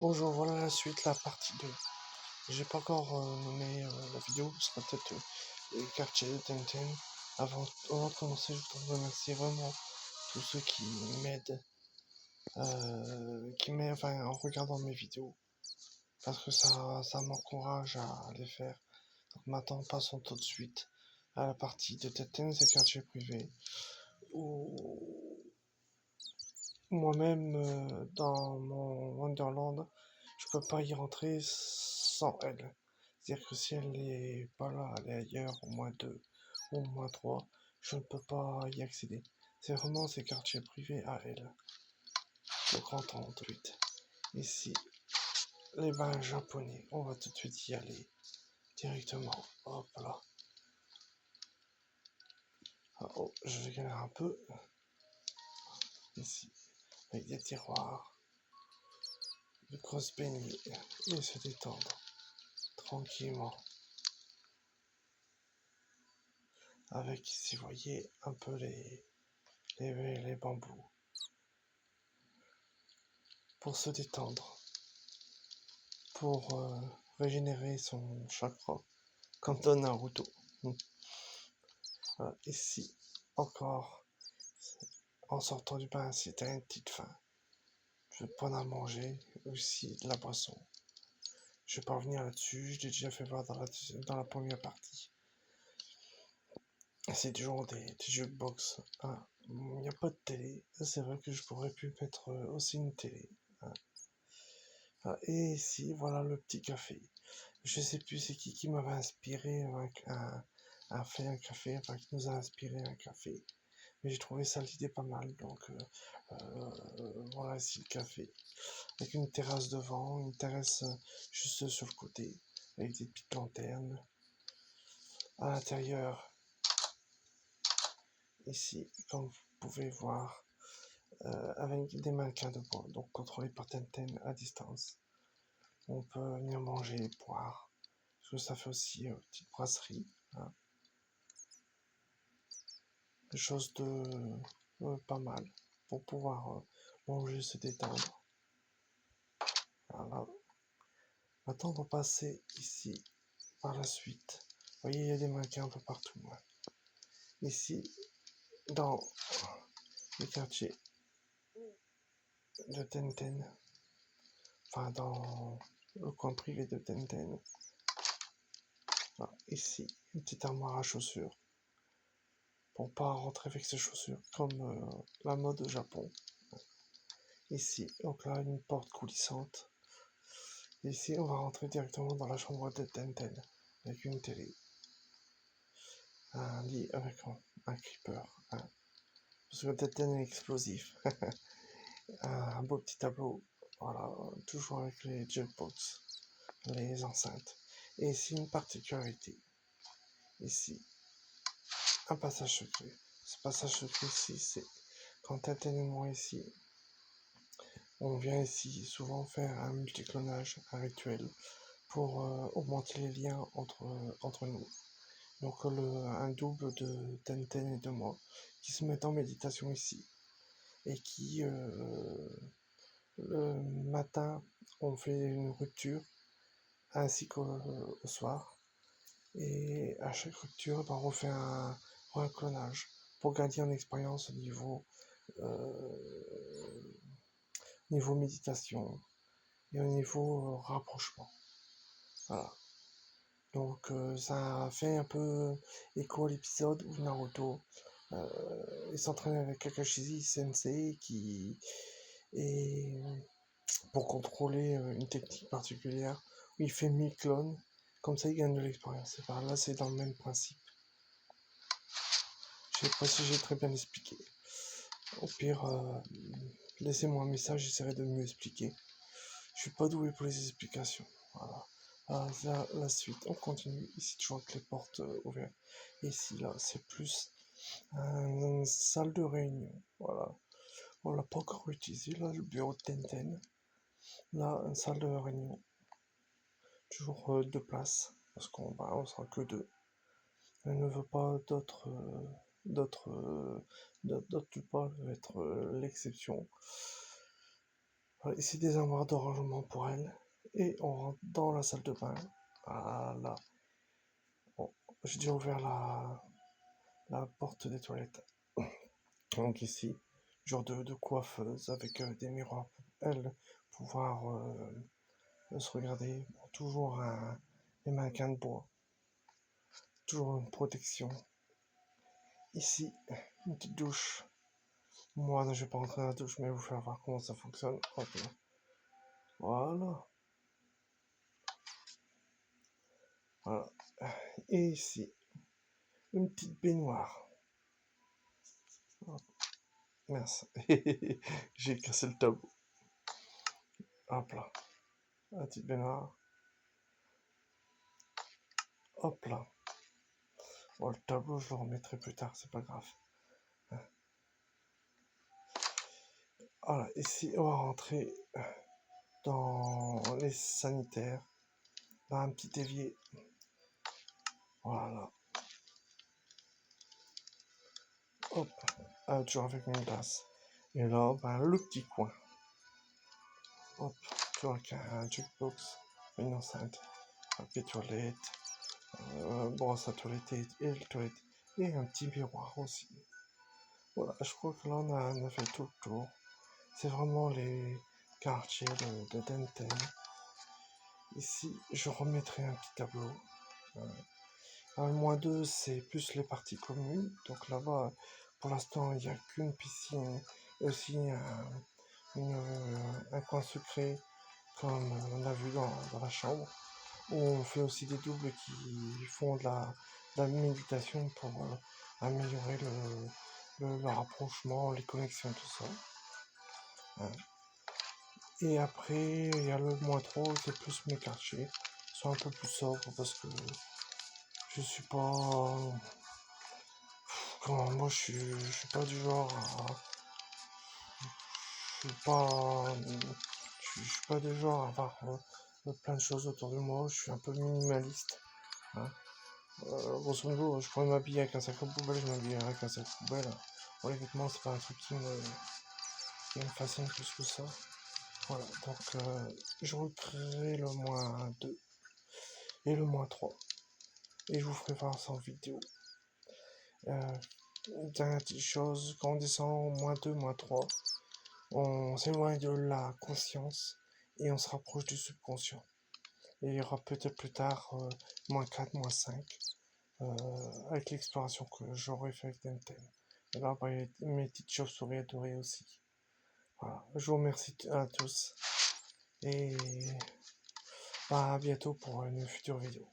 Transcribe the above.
Bonjour, voilà la suite, la partie 2. J'ai pas encore nommé la vidéo, ce sera peut-être le quartier de Tintin. Avant de commencer, je voudrais remercier vraiment tous ceux qui m'aident, en regardant mes vidéos, parce que ça m'encourage à les faire. Donc maintenant, passons tout de suite à la partie de Tintin, c'est quartier privé, où moi-même, dans mon Wonderland, je peux pas y rentrer sans elle. C'est-à-dire que si elle n'est pas là, elle est ailleurs, au moins 2, ou au moins 3, je ne peux pas y accéder. C'est vraiment ces quartiers privés à elle. Le grand temps tout de suite. Ici, les bains japonais. On va tout de suite y aller. Directement. Hop là. Ah, oh, je vais galérer un peu. Ici, avec des tiroirs, de grosses baignées, et se détendre tranquillement. Avec ici, vous voyez, un peu les bambous. Pour se détendre. Pour régénérer son chakra. Comme dans Naruto. Voilà. Ici, encore, en sortant du bain, si t'as une petite faim, je vais prendre à manger, aussi de la boisson. Je vais pas revenir là-dessus, je l'ai déjà fait voir dans la première partie. C'est toujours des jukebox. Hein. Il n'y a pas de télé. C'est vrai que je pourrais pu mettre aussi une télé. Hein. Ah, et ici, voilà le petit café. Je sais plus c'est qui m'avait inspiré à faire un café, enfin qui nous a inspiré un café. Mais j'ai trouvé ça l'idée pas mal, donc voilà ici le café. Avec une terrasse devant, une terrasse juste sur le côté, avec des petites lanternes. À l'intérieur, ici, comme vous pouvez voir, avec des mannequins de bois, donc contrôlés par Tenten à distance. On peut venir manger, boire, parce que ça fait aussi une petite brasserie. Hein. Des choses de pas mal pour pouvoir manger, se détendre. Voilà. Maintenant, on va passer ici par la suite. Vous voyez, il y a des mannequins un peu partout. Hein. Ici, dans le quartier de Tenten, enfin dans le coin privé de Tenten. Voilà. Ici, une petite armoire à chaussures pour pas rentrer avec ses chaussures comme la mode au Japon. Ici, donc là, une porte coulissante. Ici, on va rentrer directement dans la chambre de Tenten avec une télé, un lit avec un creeper, hein, parce que Tenten est explosif. Un beau petit tableau, voilà, toujours avec les jukebox, les enceintes. Et ici, une particularité. Ici, un passage secret. Ce passage secret ici, c'est quand Tenten et moi ici, on vient ici souvent faire un multiclonage, un rituel, pour augmenter les liens entre nous. Donc un double de Tenten et de moi qui se mettent en méditation ici et qui le matin on fait une rupture ainsi qu'au soir et à chaque rupture ben, on refait un clonage pour gagner en expérience au niveau méditation et au niveau rapprochement. Voilà. Donc ça fait un peu écho à l'épisode où Naruto il s'entraîne avec Kakashi Sensei qui est pour contrôler une technique particulière où il fait 1000 clones, comme ça il gagne de l'expérience. Et par là c'est dans le même principe. Je sais pas si j'ai très bien expliqué. Au pire, laissez-moi un message, j'essaierai de mieux expliquer. Je suis pas doué pour les explications. Voilà. La suite, on continue. Ici, toujours avec les portes ouvertes. Et ici, là, c'est plus une salle de réunion. Voilà. On l'a pas encore utilisé. Là, le bureau de Tenten. Là, une salle de réunion. Toujours deux places. Parce on sera que deux. Elle ne veut pas d'autres pas être l'exception. Voilà, ici des armoires de rangement pour elle. Et on rentre dans la salle de bain. Voilà. Bon, j'ai déjà ouvert la porte des toilettes. Donc ici, genre de coiffeuse avec des miroirs pour elle pouvoir se regarder. Bon, toujours des mannequins de bois. Toujours une protection. Ici, une petite douche. Moi, je vais pas rentrer dans la douche, mais vous faire voir comment ça fonctionne. Hop là. Voilà. Voilà. Et ici, une petite baignoire. Hop. Mince. J'ai cassé le tableau. Hop là. La petite baignoire. Hop là. Bon, le tableau, je le remettrai plus tard, c'est pas grave. Voilà, ici, on va rentrer dans les sanitaires. Dans un petit évier. Voilà. Hop. Ah, toujours avec une glace. Et là, ben, le petit coin. Hop. Toujours avec un jukebox. Une enceinte. Papier toilette. Brosse à toiletter et le toilette. Et un petit miroir aussi. Voilà, je crois que là, on a fait tout le tour. C'est vraiment les quartiers de Denten. Ici, je remettrai un petit tableau. Le moins 2, c'est plus les parties communes. Donc là-bas, pour l'instant, il n'y a qu'une piscine. Et aussi un coin secret, comme on a vu dans la chambre. Où on fait aussi des doubles qui font de la méditation pour améliorer le rapprochement, les connexions, tout ça. Hein. Et après, il y a le moins 3, c'est plus mes quartiers. Ils sont un peu plus sobres parce que je suis pas. Comment, moi, je suis pas du genre à. Je suis pas. Je suis pas du genre à avoir plein de choses autour de moi. Je suis un peu minimaliste. Hein. Grosso modo, je pourrais m'habiller avec un sac à poubelle, je m'habillerai avec un sac à poubelle. Bon, les vêtements, c'est pas un truc qui me fascine plus que ça. Voilà, donc je recréerai le moins 2 et le moins 3. Et je vous ferai voir ça en vidéo. Dernière petite chose, quand on descend moins 2, moins 3, on s'éloigne de la conscience et on se rapproche du subconscient. Et il y aura peut-être plus tard moins 4, moins 5, avec l'exploration que j'aurai fait avec Denten. Et là, bah, mes petites chauves-souris adorées aussi. Voilà, je vous remercie à tous et bah, à bientôt pour une future vidéo.